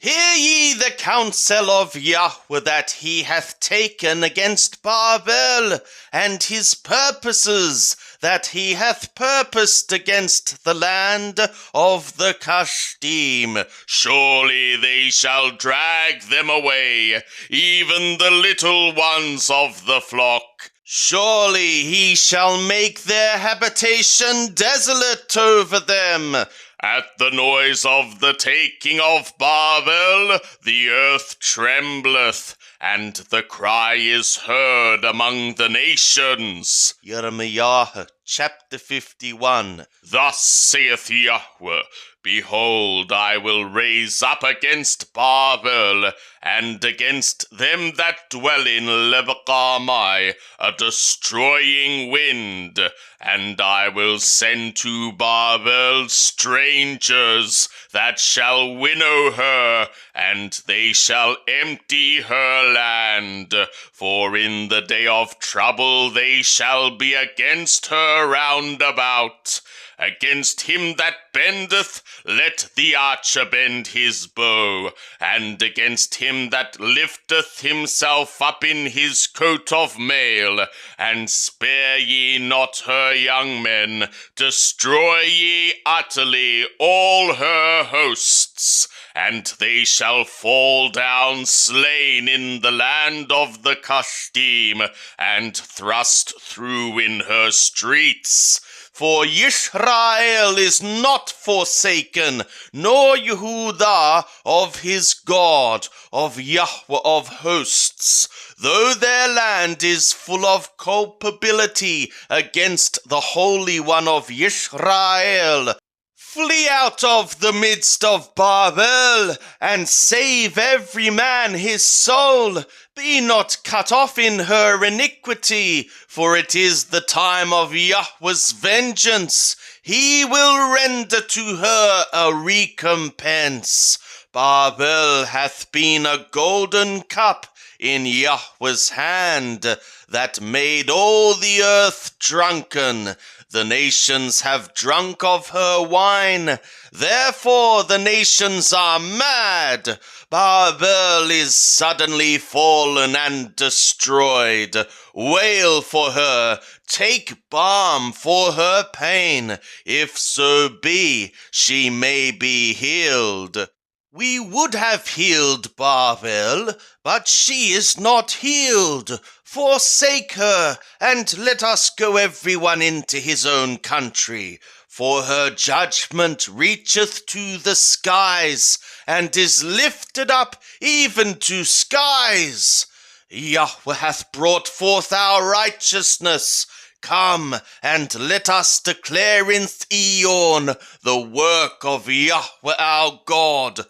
Hear ye the counsel of Yahweh that he hath taken against Babel, and his purposes that he hath purposed against the land of the Kashdim. Surely they shall drag them away, even the little ones of the flock. Surely he shall make their habitation desolate over them. At the noise of the taking of Babel, the earth trembleth, and the cry is heard among the nations. Jeremiah chapter 51. Thus saith Yahweh, Behold, I will raise up against Babel, and against them that dwell in Lebakamai, a destroying wind, and I will send to Babel strangers that shall winnow her, and they shall empty her land. For in the day of trouble they shall be against her round about. Against him that bendeth, let the archer bend his bow, and against him that lifteth himself up in his coat of mail, and spare ye not her young men, destroy ye utterly all her hosts, and they shall fall down slain in the land of the Kashdim, and thrust through in her streets. For Yisrael is not forsaken, nor Yehudah of his God, of Yahweh of hosts, though their land is full of culpability against the Holy One of Yisrael. Flee out of the midst of Babel, and save every man his soul. Be not cut off in her iniquity, for it is the time of Yahweh's vengeance. He will render to her a recompense. Babel hath been a golden cup in Yahweh's hand, that made all the earth drunken. The nations have drunk of her wine, therefore the nations are mad. Babel is suddenly fallen and destroyed. Wail for her, take balm for her pain, if so be she may be healed. We would have healed Babel, but she is not healed. Forsake her, and let us go every one into his own country. For her judgment reacheth to the skies, and is lifted up even to skies. Yahweh hath brought forth our righteousness. Come, and let us declare in Zion the work of Yahweh our God.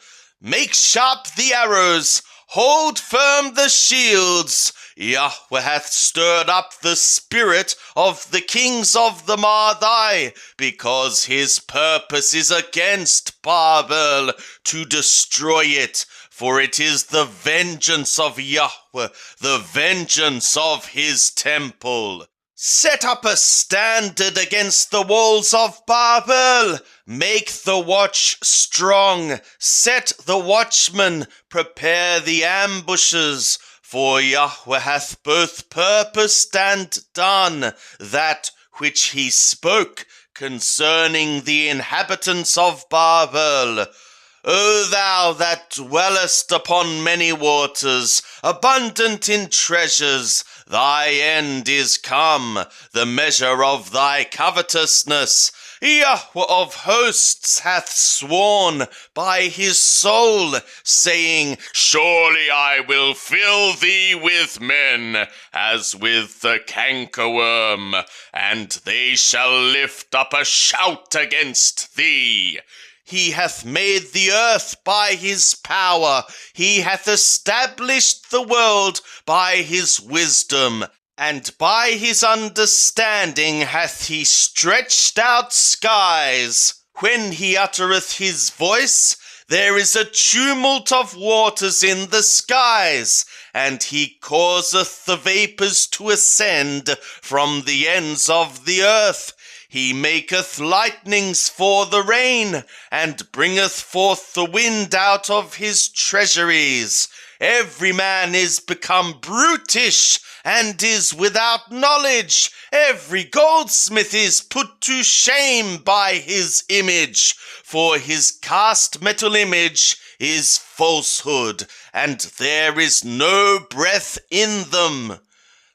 Make sharp the arrows, hold firm the shields. Yahweh hath stirred up the spirit of the kings of the Madai, because his purpose is against Babel, to destroy it. For it is the vengeance of Yahweh, the vengeance of his temple. Set up a standard against the walls of Babel. Make the watch strong. Set the watchman. Prepare the ambushes. For Yahweh hath both purposed and done that which he spoke concerning the inhabitants of Babel. O thou that dwellest upon many waters, abundant in treasures, thy end is come, the measure of thy covetousness. Yahweh of hosts hath sworn by his soul, saying, Surely I will fill thee with men, as with the cankerworm, and they shall lift up a shout against thee. He hath made the earth by his power. He hath established the world by his wisdom. And by his understanding hath he stretched out skies. When he uttereth his voice, there is a tumult of waters in the skies, and he causeth the vapours to ascend from the ends of the earth. He maketh lightnings for the rain, and bringeth forth the wind out of his treasuries. Every man is become brutish, and is without knowledge. Every goldsmith is put to shame by his image, for his cast metal image is falsehood, and there is no breath in them.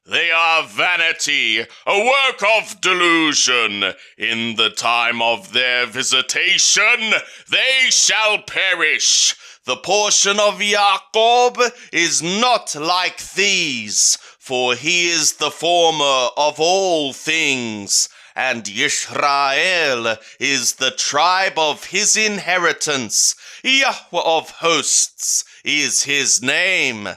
They are vanity, a work of delusion. In the time of their visitation, they shall perish. The portion of Jacob is not like these, for he is the former of all things, and Israel is the tribe of his inheritance. Yahweh of hosts is his name.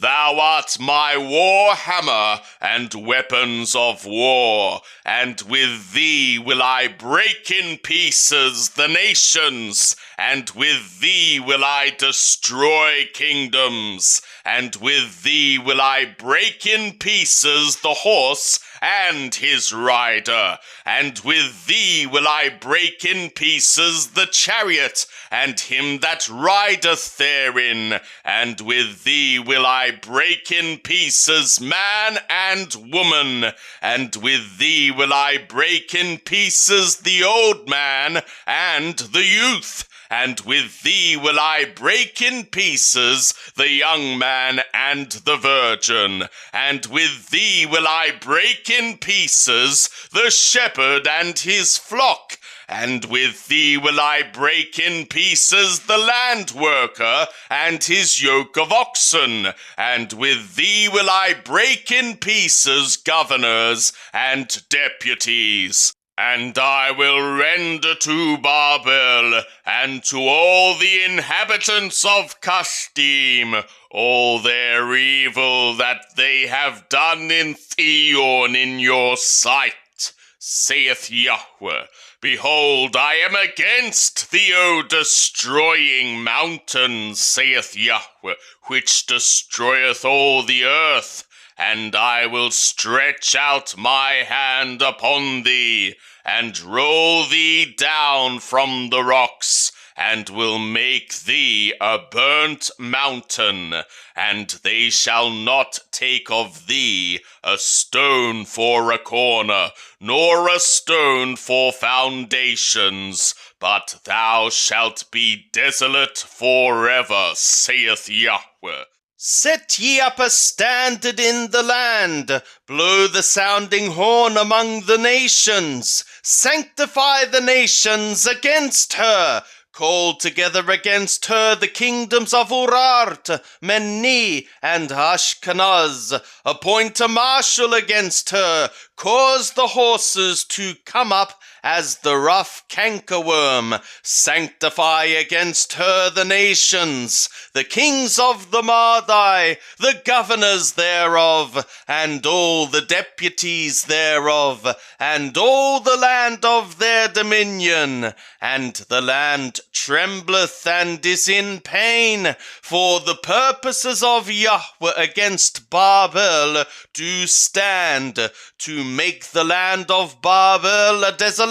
Thou art my war hammer and weapons of war, and with thee will I break in pieces the nations, and with thee will I destroy kingdoms, and with thee will I break in pieces the horse and his rider, and with thee will I break in pieces the chariot, and him that rideth therein, and with thee will I break in pieces man and woman, and with thee will I break in pieces the old man and the youth, and with thee will I break in pieces the young man and the virgin, and with thee will I break in pieces the shepherd and his flock, and with thee will I break in pieces the land worker and his yoke of oxen, and with thee will I break in pieces governors and deputies. And I will render to Babel and to all the inhabitants of Kashdim all their evil that they have done in Theon in your sight, saith Yahweh. Behold, I am against thee, O destroying mountain, saith Yahweh, which destroyeth all the earth. And I will stretch out my hand upon thee, and roll thee down from the rocks, and will make thee a burnt mountain, and they shall not take of thee a stone for a corner, nor a stone for foundations, but thou shalt be desolate forever, saith Yahweh. Set ye up a standard in the land, blow the sounding horn among the nations, sanctify the nations against her, call together against her the kingdoms of Urart, Menni, and Ashkenaz, appoint a marshal against her, cause the horses to come up as the rough cankerworm, sanctify against her the nations, the kings of the Madai, the governors thereof, and all the deputies thereof, and all the land of their dominion. And the land trembleth and is in pain, for the purposes of Yahweh against Babel do stand, to make the land of Babel a desolation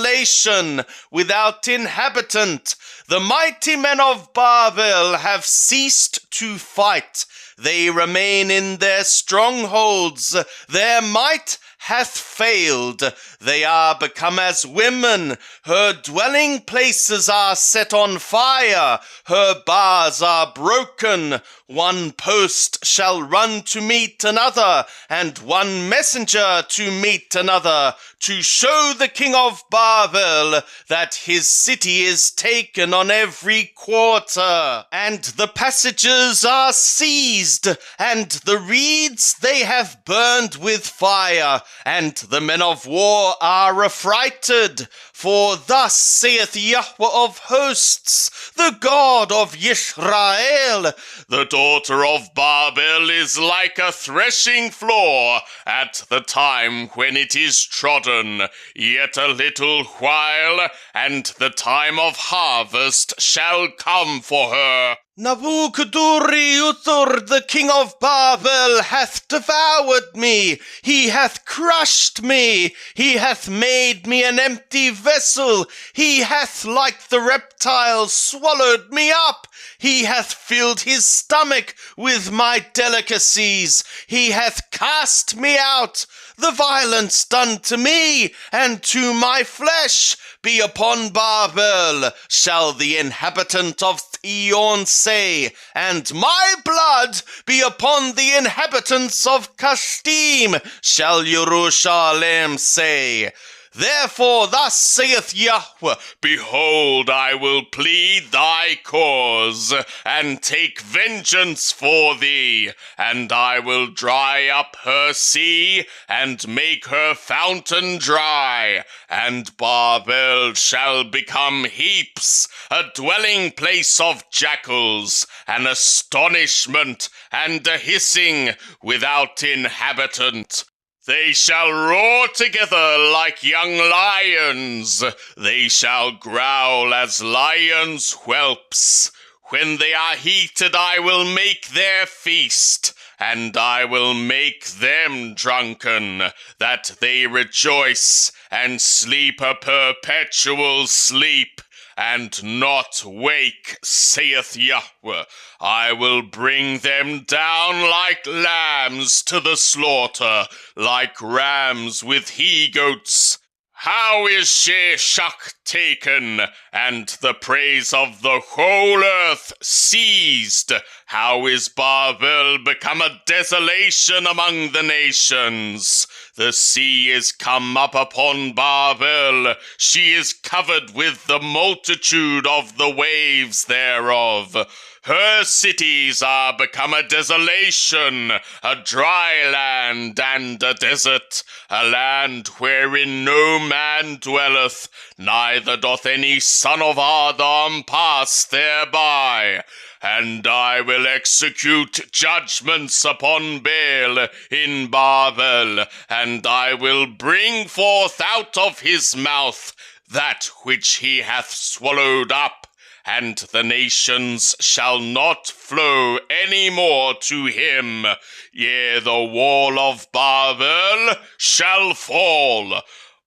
without inhabitant. The mighty men of Babel have ceased to fight. They remain in their strongholds. Their might hath failed. They are become as women. Her dwelling places are set on fire. Her bars are broken. One post shall run to meet another, and one messenger to meet another, to show the king of Babel that his city is taken on every quarter. And the passages are seized, and the reeds they have burned with fire, and the men of war are affrighted. For thus saith Yahweh of hosts, the God of Israel, the daughter of Babel is like a threshing floor at the time when it is trodden. Yet a little while, and the time of harvest shall come for her. Nabuchodonosor, the king of Babel, hath devoured me. He hath crushed me. He hath made me an empty vessel. He hath, like the reptile, swallowed me up. He hath filled his stomach with my delicacies. He hath cast me out. The violence done to me and to my flesh be upon Babel, shall the inhabitant of Theon say, and my blood be upon the inhabitants of Kastim, shall Jerusalem say. Therefore thus saith Yahweh, Behold, I will plead thy cause, and take vengeance for thee, and I will dry up her sea, and make her fountain dry, and Babel shall become heaps, a dwelling place of jackals, an astonishment, and a hissing without inhabitant. They shall roar together like young lions. They shall growl as lions' whelps. When they are heated, I will make their feast, and I will make them drunken, that they rejoice and sleep a perpetual sleep, and not wake, saith Yahweh. I will bring them down like lambs to the slaughter, like rams with he-goats. How is Sheshach taken, and the praise of the whole earth seized? How is Babel become a desolation among the nations? The sea is come up upon Babel. She is covered with the multitude of the waves thereof. Her cities are become a desolation, a dry land and a desert, a land wherein no man dwelleth, neither doth any son of Adam pass thereby. And I will execute judgments upon Baal in Babel, and I will bring forth out of his mouth that which he hath swallowed up, and the nations shall not flow any more to him. Yea, the wall of Babel shall fall.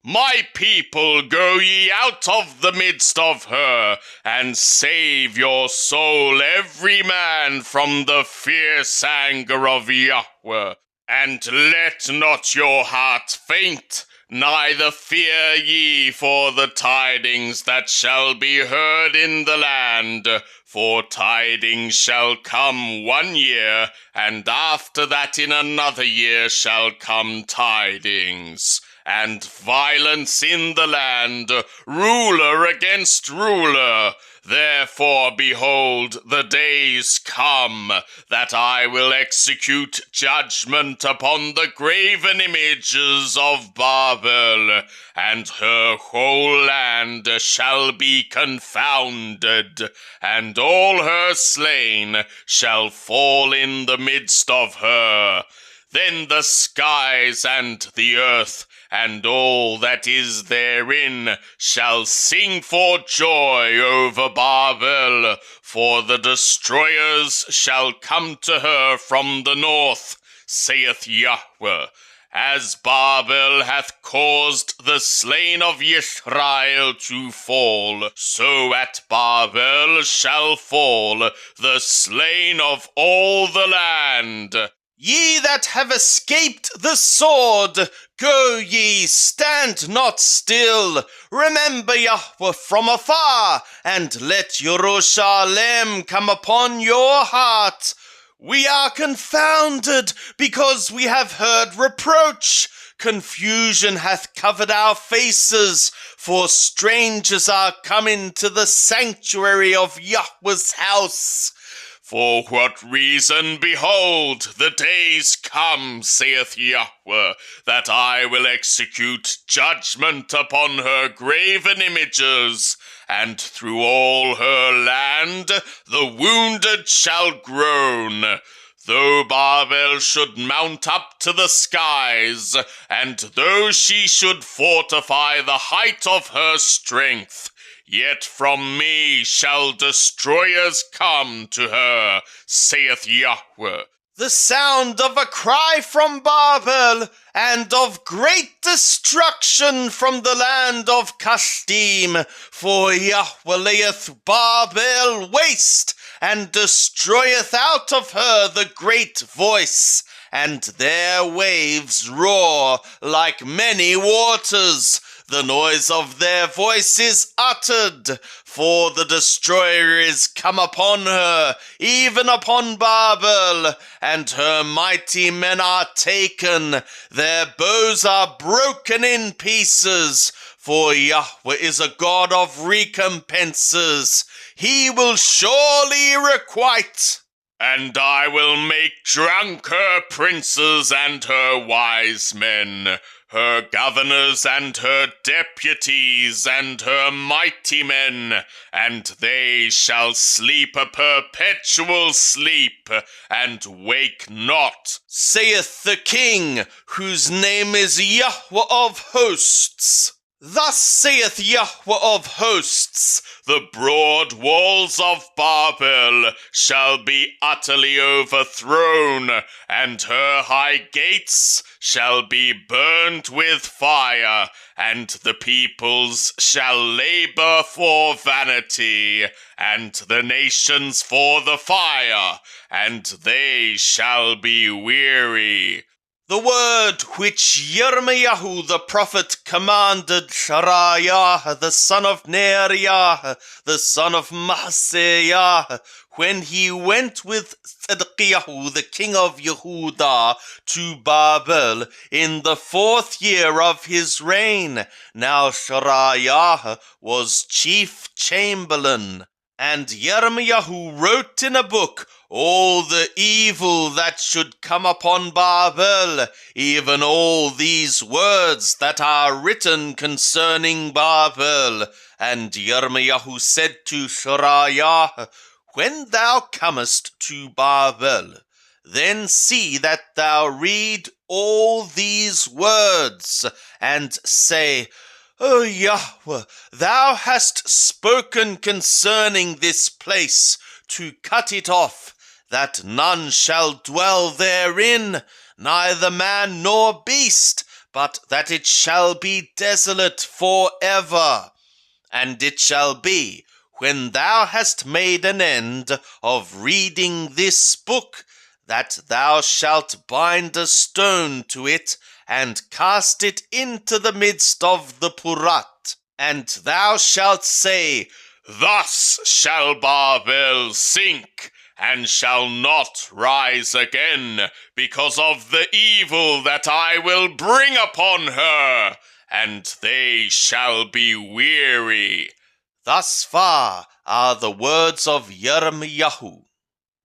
My people, go ye out of the midst of her, and save your soul every man from the fierce anger of Yahweh. And let not your heart faint, neither fear ye for the tidings that shall be heard in the land. For tidings shall come 1 year, and after that in another year shall come tidings. And violence in the land, ruler against ruler. Therefore, behold, the days come, that I will execute judgment upon the graven images of Babel, and her whole land shall be confounded, and all her slain shall fall in the midst of her. Then the skies and the earth and all that is therein shall sing for joy over Babel, for the destroyers shall come to her from the north, saith Yahweh. As Babel hath caused the slain of Israel to fall, so at Babel shall fall the slain of all the land. Ye that have escaped the sword, go ye, stand not still. Remember Yahweh from afar, and let Jerusalem come upon your heart. We are confounded, because we have heard reproach. Confusion hath covered our faces, for strangers are come into the sanctuary of Yahweh's house. For what reason, behold, the days come, saith Yahweh, that I will execute judgment upon her graven images, and through all her land the wounded shall groan. Though Babel should mount up to the skies, and though she should fortify the height of her strength, Yet from me shall destroyers come to her, saith Yahweh. The sound of a cry from Babel, and of great destruction from the land of Kasdim. For Yahweh layeth Babel waste, and destroyeth out of her the great voice, and their waves roar like many waters. The noise of their voice is uttered, for the destroyer is come upon her, even upon Babel, and her mighty men are taken, their bows are broken in pieces, for Yahweh is a God of recompenses. He will surely requite. And I will make drunk her princes and her wise men, her governors and her deputies and her mighty men, and they shall sleep a perpetual sleep, and wake not, saith the King, whose name is Yahweh of hosts. Thus saith Yahweh of hosts, the broad walls of Babel shall be utterly overthrown, and her high gates shall be burned with fire, and the peoples shall labor for vanity, and the nations for the fire, and they shall be weary. The word which Yirmiyahu the prophet commanded Shariah the son of Neriah, the son of Maaseiah, when he went with Tzidkiyahu the king of Yehudah to Babel in the 4th year of his reign. Now Shariah was chief chamberlain. And Yirmiyahu wrote in a book all the evil that should come upon Babel, even all these words that are written concerning Babel. And Yirmiyahu said to Shariah, when thou comest to Babel, then see that thou read all these words, and say, O Yahweh, thou hast spoken concerning this place, to cut it off, that none shall dwell therein, neither man nor beast, but that it shall be desolate for ever. And it shall be, when thou hast made an end of reading this book, that thou shalt bind a stone to it, and cast it into the midst of the Purat. And thou shalt say, thus shall Babel sink, and shall not rise again, because of the evil that I will bring upon her, and they shall be weary. Thus far are the words of Yirmiyahu.